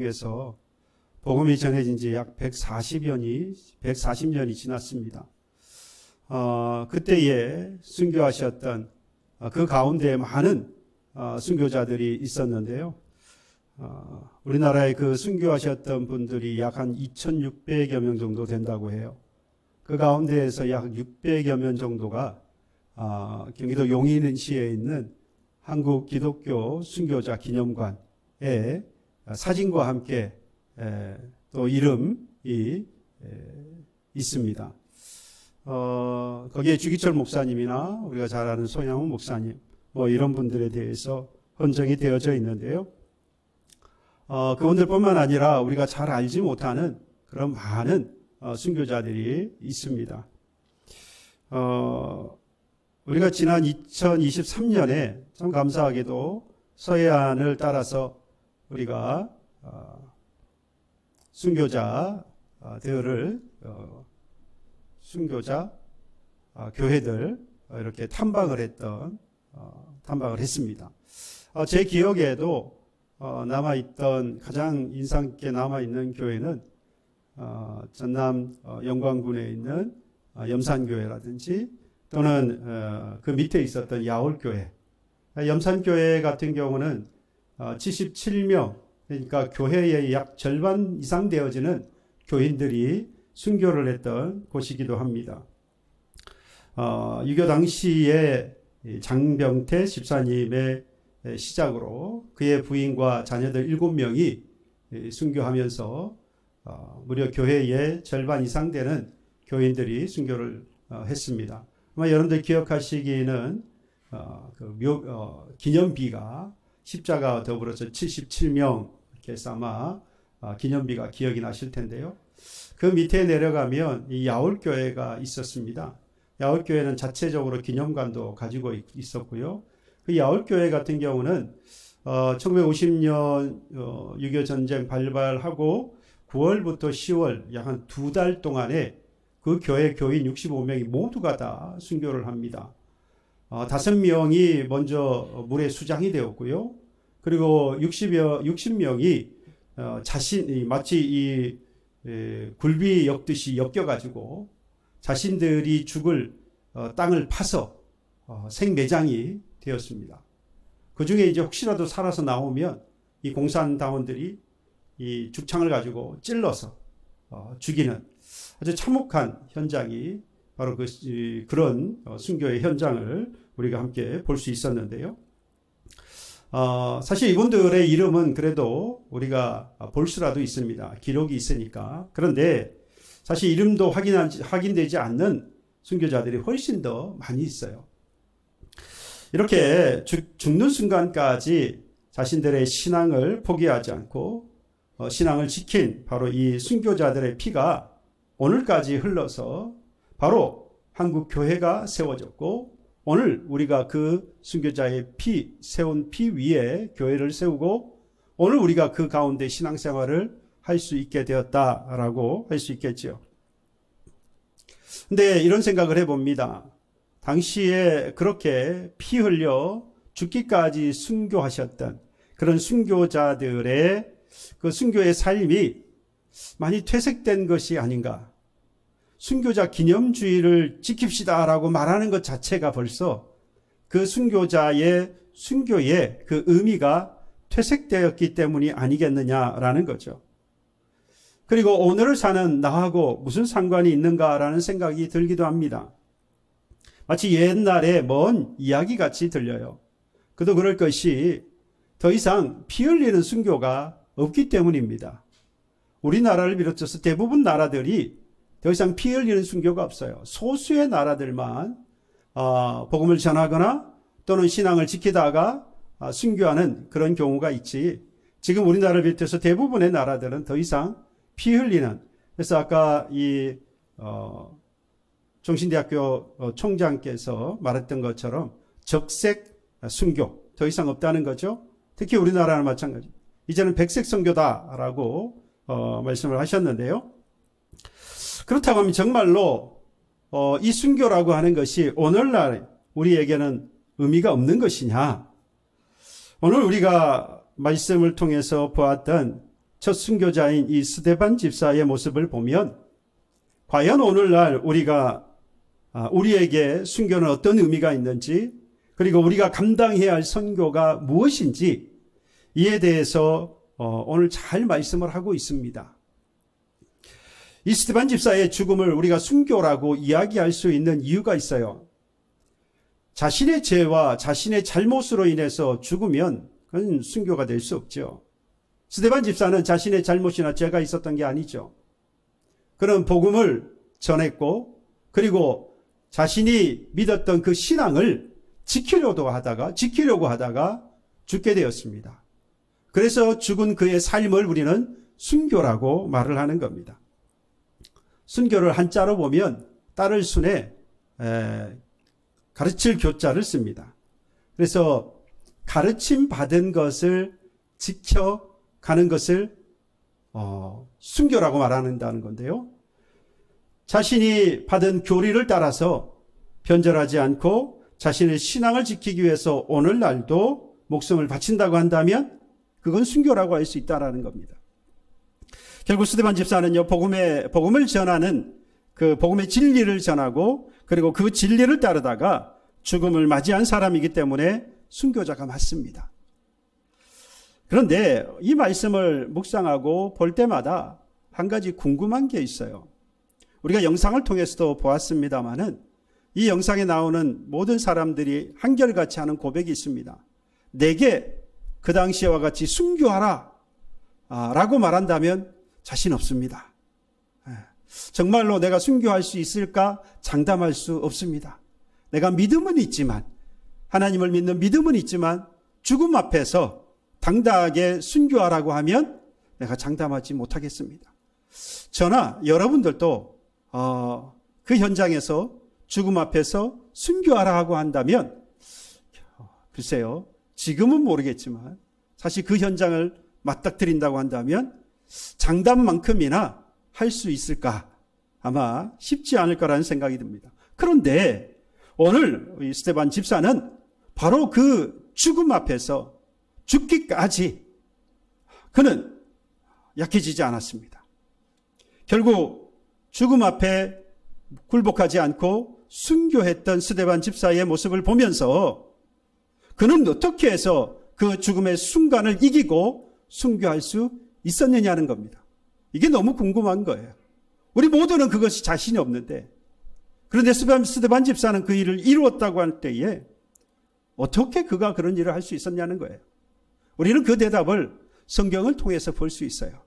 에서 복음이 전해진 지 약 140년이 지났습니다. 그때에 순교하셨던 그 가운데 많은 순교자들이 있었는데요. 우리나라에 그 순교하셨던 분들이 약 한 2,600여 명 정도 된다고 해요. 그 가운데에서 약 600여 명 정도가 경기도 용인시에 있는 한국 기독교 순교자 기념관에 사진과 함께 또 이름이 있습니다. 거기에 주기철 목사님이나 우리가 잘 아는 손양훈 목사님 이런 분들에 대해서 헌정이 되어져 있는데요. 그분들뿐만 아니라 우리가 잘 알지 못하는 그런 많은 순교자들이 있습니다. 우리가 지난 2023년에 참 감사하게도 서해안을 따라서 우리가 순교자들을 순교자 교회들 이렇게 탐방을 했습니다. 제 기억에도 남아있던 가장 인상 깊게 남아있는 교회는 전남 영광군에 있는 염산교회라든지 또는 그 밑에 있었던 야올교회. 염산교회 같은 경우는 77명, 그러니까 교회의 약 절반 이상 되어지는 교인들이 순교를 했던 곳이기도 합니다. 유교 당시에 장병태 집사님의 시작으로 그의 부인과 자녀들 7명이 순교하면서 무려 교회의 절반 이상 되는 교인들이 순교를 했습니다. 아마 여러분들 기억하시기에는 기념비가 십자가 더불어서 77명 이렇게 해서 아마 기념비가 기억이 나실 텐데요. 그 밑에 내려가면 이 야올교회가 있었습니다. 야올교회는 자체적으로 기념관도 가지고 있었고요. 그 야올교회 같은 경우는 1950년 6.25 전쟁 발발하고 9월부터 10월 약 한 2달 동안에 그 교회 교인 65명이 모두가 다 순교를 합니다. 5명이 먼저 물에 수장이 되었고요. 그리고 60명이 자신이 마치 이 굴비 엮듯이 엮여가지고 자신들이 죽을 땅을 파서 생매장이 되었습니다. 그 중에 이제 혹시라도 살아서 나오면 이 공산당원들이 이 죽창을 가지고 찔러서 죽이는 아주 참혹한 현장이 바로 그런 순교의 현장을 우리가 함께 볼 수 있었는데요. 사실 이분들의 이름은 그래도 우리가 볼 수라도 있습니다. 기록이 있으니까. 그런데 사실 이름도 확인되지 않는 순교자들이 훨씬 더 많이 있어요. 이렇게 죽는 순간까지 자신들의 신앙을 포기하지 않고 신앙을 지킨 바로 이 순교자들의 피가 오늘까지 흘러서 바로 한국 교회가 세워졌고 오늘 우리가 그 순교자의 세운 피 위에 교회를 세우고 오늘 우리가 그 가운데 신앙생활을 할 수 있게 되었다라고 할 수 있겠죠. 근데 이런 생각을 해봅니다. 당시에 그렇게 피 흘려 죽기까지 순교하셨던 그런 순교자들의 그 순교의 삶이 많이 퇴색된 것이 아닌가. 순교자 기념주의를 지킵시다라고 말하는 것 자체가 벌써 그 순교자의 순교의 그 의미가 퇴색되었기 때문이 아니겠느냐라는 거죠. 그리고 오늘을 사는 나하고 무슨 상관이 있는가라는 생각이 들기도 합니다. 마치 옛날에 먼 이야기 같이 들려요. 그도 그럴 것이 더 이상 피 흘리는 순교가 없기 때문입니다. 우리나라를 비롯해서 대부분 나라들이 더 이상 피 흘리는 순교가 없어요. 소수의 나라들만 복음을 전하거나 또는 신앙을 지키다가 순교하는 그런 경우가 있지. 지금 우리나라를 비롯해서 대부분의 나라들은 더 이상 피 흘리는, 그래서 아까 이 종신대학교 총장께서 말했던 것처럼 적색 순교 더 이상 없다는 거죠. 특히 우리나라는 마찬가지. 이제는 백색 선교다라고 말씀을 하셨는데요. 그렇다고 하면 정말로 이 순교라고 하는 것이 오늘날 우리에게는 의미가 없는 것이냐? 오늘 우리가 말씀을 통해서 보았던 첫 순교자인 이 스데반 집사의 모습을 보면 과연 오늘날 우리에게 순교는 어떤 의미가 있는지, 그리고 우리가 감당해야 할 선교가 무엇인지 이에 대해서 오늘 잘 말씀을 하고 있습니다. 이 스데반 집사의 죽음을 우리가 순교라고 이야기할 수 있는 이유가 있어요. 자신의 죄와 자신의 잘못으로 인해서 죽으면 그건 순교가 될 수 없죠. 스데반 집사는 자신의 잘못이나 죄가 있었던 게 아니죠. 그는 복음을 전했고, 그리고 자신이 믿었던 그 신앙을 지키려고 하다가 죽게 되었습니다. 그래서 죽은 그의 삶을 우리는 순교라고 말을 하는 겁니다. 순교를 한자로 보면 따를 순에 가르칠 교자를 씁니다. 그래서 가르침 받은 것을 지켜가는 것을 순교라고 말한다는 건데요. 자신이 받은 교리를 따라서 변절하지 않고 자신의 신앙을 지키기 위해서 오늘날도 목숨을 바친다고 한다면 그건 순교라고 할 수 있다는 겁니다. 결국 스데반 집사는요, 복음을 전하는 그 복음의 진리를 전하고, 그리고 그 진리를 따르다가 죽음을 맞이한 사람이기 때문에 순교자가 맞습니다. 그런데 이 말씀을 묵상하고 볼 때마다 한 가지 궁금한 게 있어요. 우리가 영상을 통해서도 보았습니다마는 이 영상에 나오는 모든 사람들이 한결같이 하는 고백이 있습니다. 내게 그 당시와 같이 순교하라 라고 말한다면 자신 없습니다. 정말로 내가 순교할 수 있을까 장담할 수 없습니다. 내가 믿음은 있지만, 하나님을 믿는 믿음은 있지만 죽음 앞에서 당당하게 순교하라고 하면 내가 장담하지 못하겠습니다. 저나 여러분들도 그 현장에서 죽음 앞에서 순교하라 하고 한다면 글쎄요, 지금은 모르겠지만 사실 그 현장을 맞닥뜨린다고 한다면 장담만큼이나 할 수 있을까? 아마 쉽지 않을 거라는 생각이 듭니다. 그런데 오늘 이 스데반 집사는 바로 그 죽음 앞에서 죽기까지 그는 약해지지 않았습니다. 결국 죽음 앞에 굴복하지 않고 순교했던 스데반 집사의 모습을 보면서 그는 어떻게 해서 그 죽음의 순간을 이기고 순교할 수 있었느냐는 겁니다. 이게 너무 궁금한 거예요. 우리 모두는 그것이 자신이 없는데, 그런데 스데반 집사는 그 일을 이루었다고 할 때에 어떻게 그가 그런 일을 할 수 있었냐는 거예요. 우리는 그 대답을 성경을 통해서 볼 수 있어요.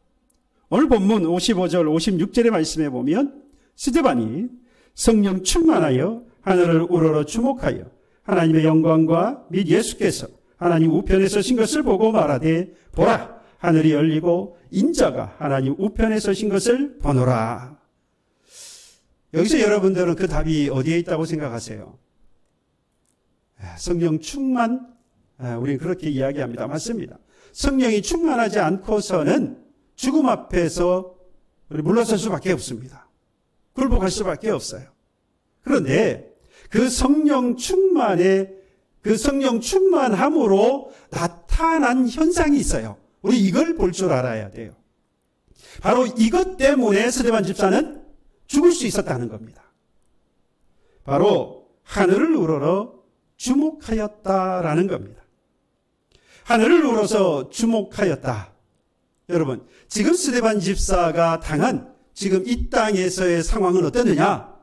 오늘 본문 55절 56절의 말씀에 보면 스데반이 성령 충만하여 하늘을 우러러 주목하여 하나님의 영광과 및 예수께서 하나님 우편에 서신 것을 보고 말하되, 보라, 하늘이 열리고 인자가 하나님 우편에 서신 것을 보노라. 여기서 여러분들은 그 답이 어디에 있다고 생각하세요? 성령 충만, 우리는 그렇게 이야기합니다. 맞습니다. 성령이 충만하지 않고서는 죽음 앞에서 물러설 수밖에 없습니다. 굴복할 수밖에 없어요. 그런데 그 성령 충만함으로 나타난 현상이 있어요. 우리 이걸 볼 줄 알아야 돼요. 바로 이것 때문에 스데반 집사는 죽을 수 있었다는 겁니다. 바로 하늘을 우러러 주목하였다라는 겁니다. 하늘을 우러서 주목하였다. 여러분, 지금 스데반 집사가 당한 지금 이 땅에서의 상황은 어떠느냐?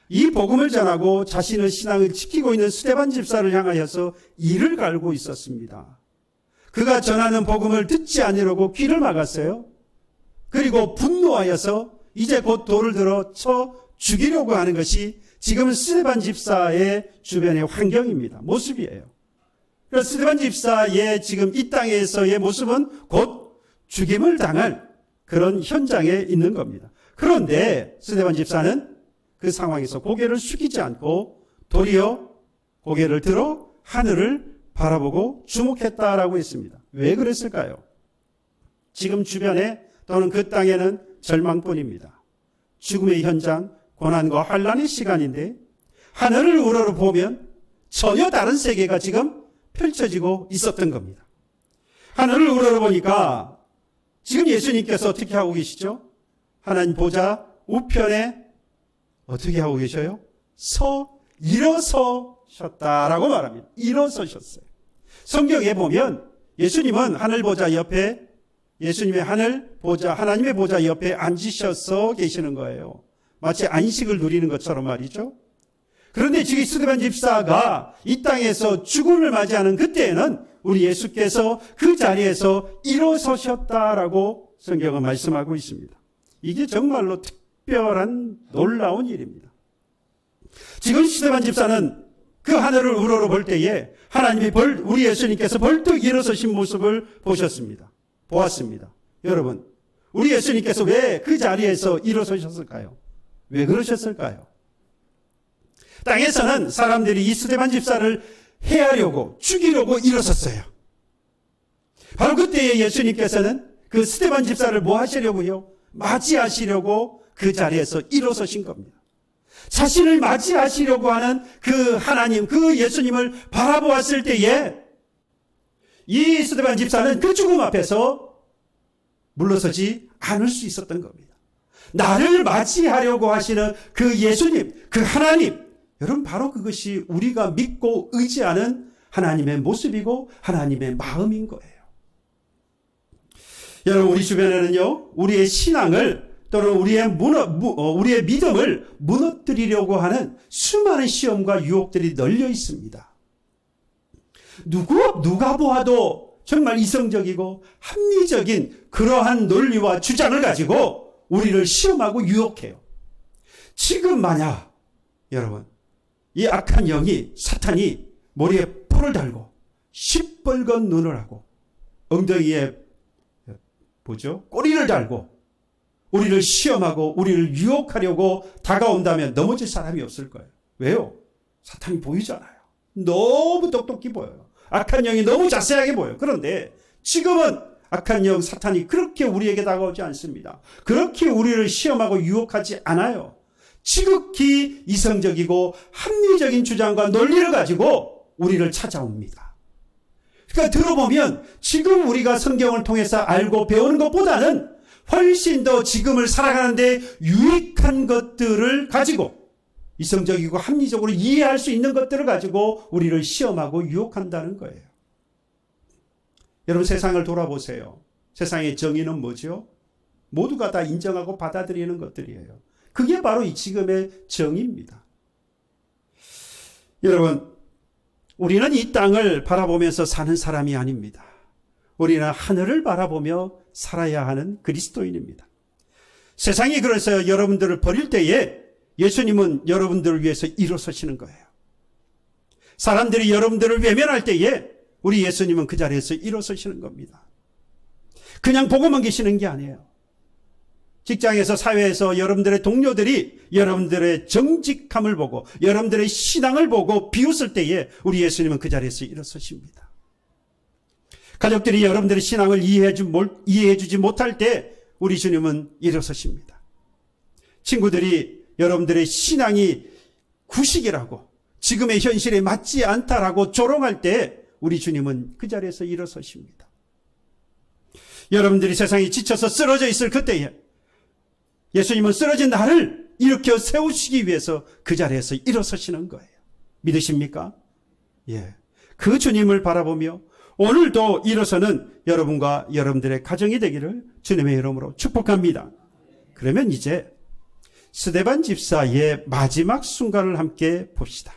이 복음을 전하고 자신의 신앙을 지키고 있는 스데반 집사를 향하여서 이를 갈고 있었습니다. 그가 전하는 복음을 듣지 않으려고 귀를 막았어요. 그리고 분노하여서 이제 곧 돌을 들어 쳐 죽이려고 하는 것이 지금 스데반 집사의 주변의 환경입니다. 모습이에요. 그래서 스데반 집사의 지금 이 땅에서의 모습은 곧 죽임을 당할 그런 현장에 있는 겁니다. 그런데 스데반 집사는 그 상황에서 고개를 숙이지 않고 도리어 고개를 들어 하늘을 바라보고 주목했다라고 했습니다. 왜 그랬을까요? 지금 주변에 또는 그 땅에는 절망뿐입니다. 죽음의 현장, 고난과 환난의 시간인데 하늘을 우러러 보면 전혀 다른 세계가 지금 펼쳐지고 있었던 겁니다. 하늘을 우러러 보니까 지금 예수님께서 어떻게 하고 계시죠? 하나님 보좌 우편에 어떻게 하고 계셔요? 일어서셨다라고 말합니다. 일어서셨어요. 성경에 보면 예수님은 하늘 보좌 옆에, 예수님의 하늘 보좌, 하나님의 보좌 옆에 앉으셔서 계시는 거예요. 마치 안식을 누리는 것처럼 말이죠. 그런데 지금 스데반 집사가 이 땅에서 죽음을 맞이하는 그때에는 우리 예수께서 그 자리에서 일어서셨다라고 성경은 말씀하고 있습니다. 이게 정말로 특별한 놀라운 일입니다. 지금 스데반 집사는 그 하늘을 우러러 볼 때에 하나님이 우리 예수님께서 벌떡 일어서신 모습을 보았습니다. 여러분, 우리 예수님께서 왜 그 자리에서 일어서셨을까요? 왜 그러셨을까요? 땅에서는 사람들이 이 스데반 집사를 해하려고 죽이려고 일어섰어요. 바로 그때에 예수님께서는 그 스데반 집사를 뭐 하시려고요? 맞이하시려고 그 자리에서 일어서신 겁니다. 자신을 맞이하시려고 하는 그 하나님, 그 예수님을 바라보았을 때에 이 스데반 집사는 그 죽음 앞에서 물러서지 않을 수 있었던 겁니다. 나를 맞이하려고 하시는 그 예수님, 그 하나님, 여러분 바로 그것이 우리가 믿고 의지하는 하나님의 모습이고 하나님의 마음인 거예요. 여러분 우리 주변에는요, 우리의 신앙을 또는 우리의 믿음을 무너뜨리려고 하는 수많은 시험과 유혹들이 널려 있습니다. 누가 보아도 정말 이성적이고 합리적인 그러한 논리와 주장을 가지고 우리를 시험하고 유혹해요. 지금 만약 여러분 이 악한 영이 사탄이 머리에 풀을 달고 시뻘건 눈을 하고 엉덩이에 꼬리를 달고 우리를 시험하고 우리를 유혹하려고 다가온다면 넘어질 사람이 없을 거예요. 왜요? 사탄이 보이잖아요. 너무 똑똑히 보여요. 악한 영이 너무 자세하게 보여요. 그런데 지금은 악한 영 사탄이 그렇게 우리에게 다가오지 않습니다. 그렇게 우리를 시험하고 유혹하지 않아요. 지극히 이성적이고 합리적인 주장과 논리를 가지고 우리를 찾아옵니다. 그러니까 들어보면 지금 우리가 성경을 통해서 알고 배우는 것보다는 훨씬 더 지금을 살아가는데 유익한 것들을 가지고 이성적이고 합리적으로 이해할 수 있는 것들을 가지고 우리를 시험하고 유혹한다는 거예요. 여러분 세상을 돌아보세요. 세상의 정의는 뭐죠? 모두가 다 인정하고 받아들이는 것들이에요. 그게 바로 이 지금의 정의입니다. 여러분, 우리는 이 땅을 바라보면서 사는 사람이 아닙니다. 우리는 하늘을 바라보며 살아야 하는 그리스도인입니다. 세상이 그래서 여러분들을 버릴 때에 예수님은 여러분들을 위해서 일어서시는 거예요. 사람들이 여러분들을 외면할 때에 우리 예수님은 그 자리에서 일어서시는 겁니다. 그냥 보고만 계시는 게 아니에요. 직장에서 사회에서 여러분들의 동료들이 여러분들의 정직함을 보고 여러분들의 신앙을 보고 비웃을 때에 우리 예수님은 그 자리에서 일어서십니다. 가족들이 여러분들의 신앙을 이해해주지 못할 때 우리 주님은 일어서십니다. 친구들이 여러분들의 신앙이 구식이라고 지금의 현실에 맞지 않다라고 조롱할 때 우리 주님은 그 자리에서 일어서십니다. 여러분들이 세상에 지쳐서 쓰러져 있을 그때에 예수님은 쓰러진 나를 일으켜 세우시기 위해서 그 자리에서 일어서시는 거예요. 믿으십니까? 예. 그 주님을 바라보며 오늘도 일어서는 여러분과 여러분들의 가정이 되기를 주님의 이름으로 축복합니다. 그러면 이제 스데반 집사의 마지막 순간을 함께 봅시다.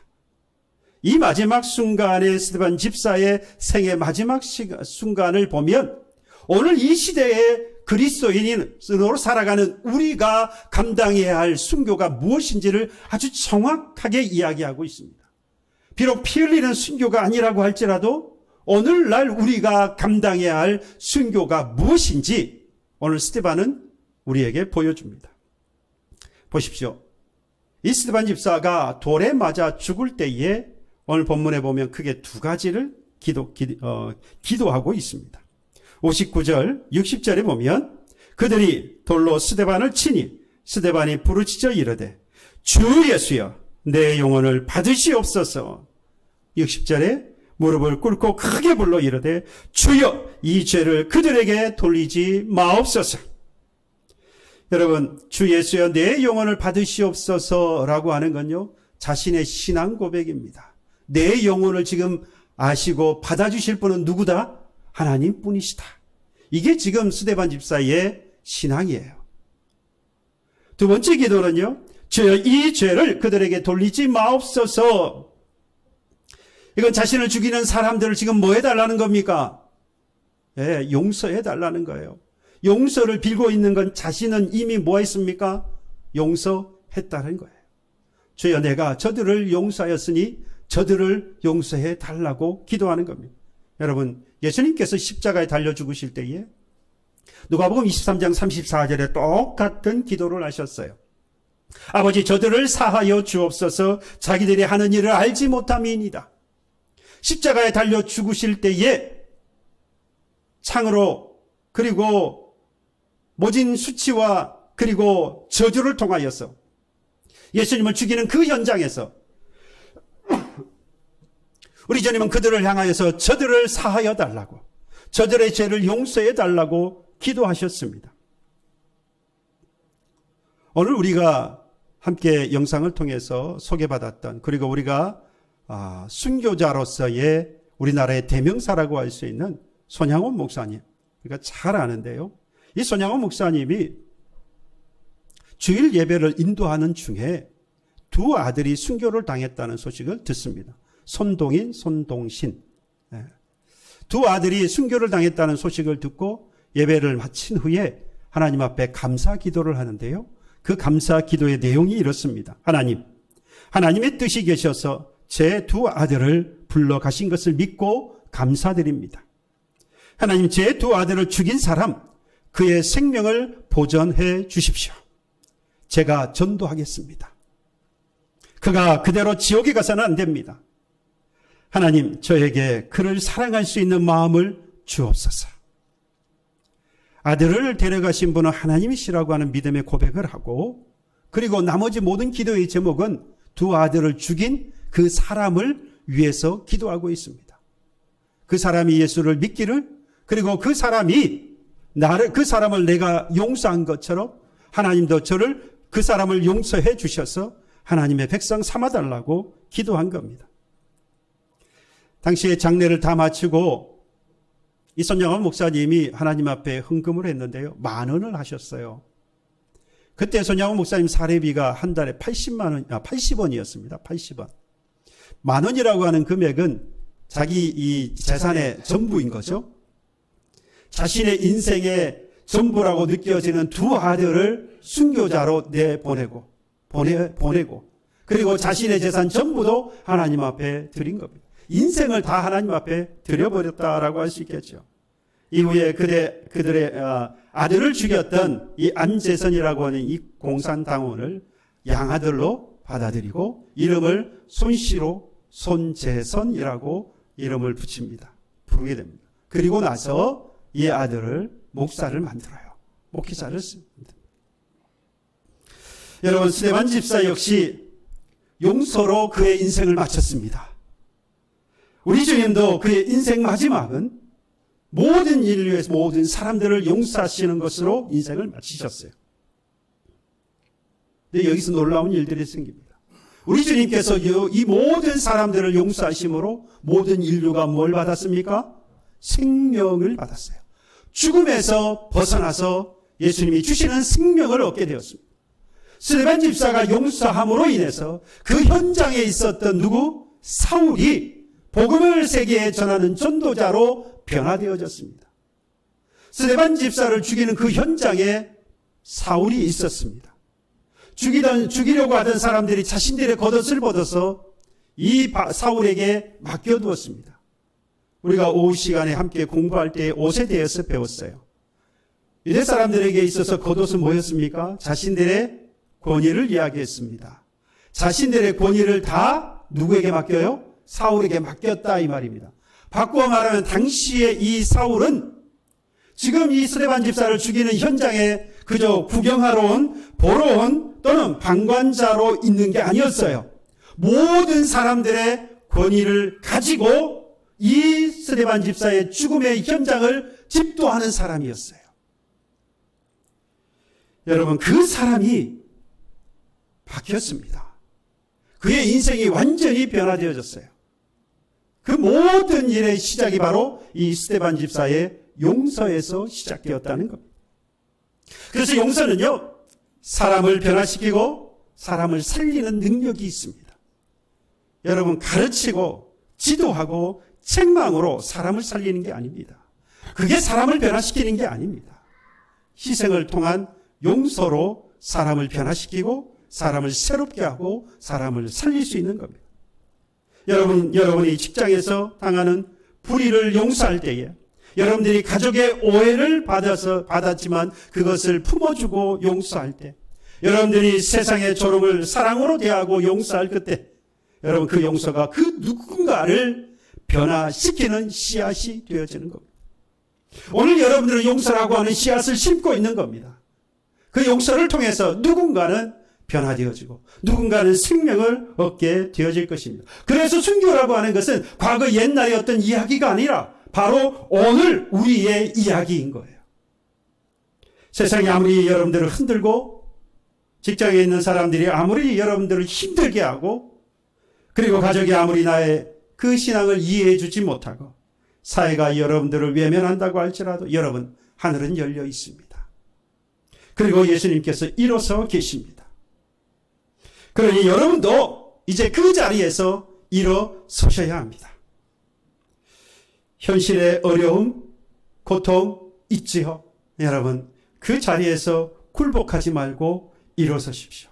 이 마지막 순간에 스데반 집사의 생의 마지막 순간을 보면 오늘 이 시대에 그리스도인으로 살아가는 우리가 감당해야 할 순교가 무엇인지를 아주 정확하게 이야기하고 있습니다. 비록 피 흘리는 순교가 아니라고 할지라도 오늘날 우리가 감당해야 할 순교가 무엇인지 오늘 스데반은 우리에게 보여줍니다. 보십시오. 이 스데반 집사가 돌에 맞아 죽을 때에 오늘 본문에 보면 크게 두 가지를 기도하고 있습니다. 59절, 60절에 보면 그들이 돌로 스데반을 치니 스데반이 부르짖어 이르되 주 예수여 내 영혼을 받으시옵소서. 60절에 무릎을 꿇고 크게 불러 이르되 주여 이 죄를 그들에게 돌리지 마옵소서. 여러분, 주 예수여 내 영혼을 받으시옵소서라고 하는 건요, 자신의 신앙 고백입니다. 내 영혼을 지금 아시고 받아주실 분은 누구다? 하나님 뿐이시다. 이게 지금 스데반 집사의 신앙이에요. 두 번째 기도는요, 주여 이 죄를 그들에게 돌리지 마옵소서. 이건 자신을 죽이는 사람들을 지금 뭐 해달라는 겁니까? 예, 용서해달라는 거예요. 용서를 빌고 있는 건 자신은 이미 뭐 했습니까? 용서했다는 거예요. 주여 내가 저들을 용서하였으니 저들을 용서해 달라고 기도하는 겁니다. 여러분, 예수님께서 십자가에 달려 죽으실 때에 누가복음 23장 34절에 똑같은 기도를 하셨어요. 아버지 저들을 사하여 주옵소서 자기들이 하는 일을 알지 못함이니이다. 십자가에 달려 죽으실 때에 창으로 그리고 모진 수치와 그리고 저주를 통하여서 예수님을 죽이는 그 현장에서 우리 주님은 그들을 향하여서 저들을 사하여 달라고, 저들의 죄를 용서해 달라고 기도하셨습니다. 오늘 우리가 함께 영상을 통해서 소개받았던, 그리고 우리가 순교자로서의 우리나라의 대명사라고 할 수 있는 손양원 목사님, 우리가 잘 아는데요, 이 손양원 목사님이 주일 예배를 인도하는 중에 두 아들이 순교를 당했다는 소식을 듣습니다. 손동인, 손동신. 두 아들이 순교를 당했다는 소식을 듣고 예배를 마친 후에 하나님 앞에 감사 기도를 하는데요, 그 감사 기도의 내용이 이렇습니다. 하나님, 하나님의 뜻이 계셔서 제 두 아들을 불러 가신 것을 믿고 감사드립니다. 하나님, 제 두 아들을 죽인 사람, 그의 생명을 보전해 주십시오. 제가 전도하겠습니다. 그가 그대로 지옥에 가서는 안 됩니다. 하나님, 저에게 그를 사랑할 수 있는 마음을 주옵소서. 아들을 데려가신 분은 하나님이시라고 하는 믿음의 고백을 하고, 그리고 나머지 모든 기도의 제목은 두 아들을 죽인 그 사람을 위해서 기도하고 있습니다. 그 사람이 예수를 믿기를, 그리고 그 사람을 내가 용서한 것처럼 하나님도 그 사람을 용서해 주셔서 하나님의 백성 삼아달라고 기도한 겁니다. 당시에 장례를 다 마치고 이 손양원 목사님이 하나님 앞에 헌금을 했는데요, 10,000원을 하셨어요. 그때 손양원 목사님 사례비가 한 달에 80원이었습니다. 80원. 10,000원이라고 하는 금액은 자기 이 재산의 전부인 거죠. 자신의 인생의 전부라고 느껴지는 두 아들을 순교자로 내보내고 그리고 자신의 재산 전부도 하나님 앞에 드린 겁니다. 인생을 다 하나님 앞에 드려버렸다라고 할 수 있겠죠. 이후에 그들의 아들을 죽였던 이 안재선이라고 하는 이 공산당원을 양아들로 받아들이고 이름을 손씨로 손재선이라고 이름을 부르게 됩니다. 그리고 나서 이 아들을 목사를 만들어요. 목회자를 씁니다. 여러분, 스데반 집사 역시 용서로 그의 인생을 마쳤습니다. 우리 주님도 그의 인생 마지막은 모든 인류에서 모든 사람들을 용서하시는 것으로 인생을 마치셨어요. 근데 여기서 놀라운 일들이 생깁니다. 우리 주님께서 이 모든 사람들을 용서하심으로 모든 인류가 뭘 받았습니까? 생명을 받았어요. 죽음에서 벗어나서 예수님이 주시는 생명을 얻게 되었습니다. 스데반 집사가 용서함으로 인해서 그 현장에 있었던 사울이 복음을 세계에 전하는 전도자로 변화되어졌습니다. 스데반 집사를 죽이는 그 현장에 사울이 있었습니다. 죽이려고 하던 사람들이 자신들의 겉옷을 벗어서 이 사울에게 맡겨두었습니다. 우리가 오후 시간에 함께 공부할 때 옷에 대해서 배웠어요. 유대 사람들에게 있어서 겉옷은 뭐였습니까? 자신들의 권위를 이야기했습니다. 자신들의 권위를 다 누구에게 맡겨요? 사울에게 맡겼다 이 말입니다. 바꾸어 말하면 당시에 이 사울은 지금 이 스데반 집사를 죽이는 현장에 그저 구경하러 보러 온 또는 방관자로 있는 게 아니었어요. 모든 사람들의 권위를 가지고 이 스데반 집사의 죽음의 현장을 집도하는 사람이었어요. 여러분, 그 사람이 바뀌었습니다. 그의 인생이 완전히 변화되어졌어요. 그 모든 일의 시작이 바로 이 스데반 집사의 용서에서 시작되었다는 겁니다. 그래서 용서는요, 사람을 변화시키고 사람을 살리는 능력이 있습니다. 여러분, 가르치고 지도하고 책망으로 사람을 살리는 게 아닙니다. 그게 사람을 변화시키는 게 아닙니다. 희생을 통한 용서로 사람을 변화시키고 사람을 새롭게 하고 사람을 살릴 수 있는 겁니다. 여러분이 직장에서 당하는 불의를 용서할 때에, 여러분들이 가족의 오해를 받았지만 그것을 품어주고 용서할 때, 여러분들이 세상의 조롱을 사랑으로 대하고 용서할 그때, 여러분, 그 용서가 그 누군가를 변화시키는 씨앗이 되어지는 겁니다. 오늘 여러분들은 용서라고 하는 씨앗을 심고 있는 겁니다. 그 용서를 통해서 누군가는 변화되어지고 누군가는 생명을 얻게 되어질 것입니다. 그래서 순교라고 하는 것은 과거 옛날의 어떤 이야기가 아니라 바로 오늘 우리의 이야기인 거예요. 세상이 아무리 여러분들을 흔들고 직장에 있는 사람들이 아무리 여러분들을 힘들게 하고 그리고 가족이 아무리 나의 그 신앙을 이해해 주지 못하고 사회가 여러분들을 외면한다고 할지라도 여러분, 하늘은 열려 있습니다. 그리고 예수님께서 일어서 계십니다. 그러니 여러분도 이제 그 자리에서 일어서셔야 합니다. 현실의 어려움, 고통 있지요. 여러분, 그 자리에서 굴복하지 말고 일어서십시오.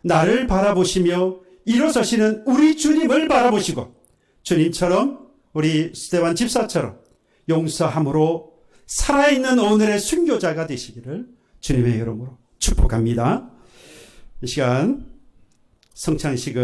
나를 바라보시며 일어서시는 우리 주님을 바라보시고 주님처럼 우리 스데반 집사처럼 용서함으로 살아있는 오늘의 순교자가 되시기를 주님의 이름으로 축복합니다. 이 시간 성찬식을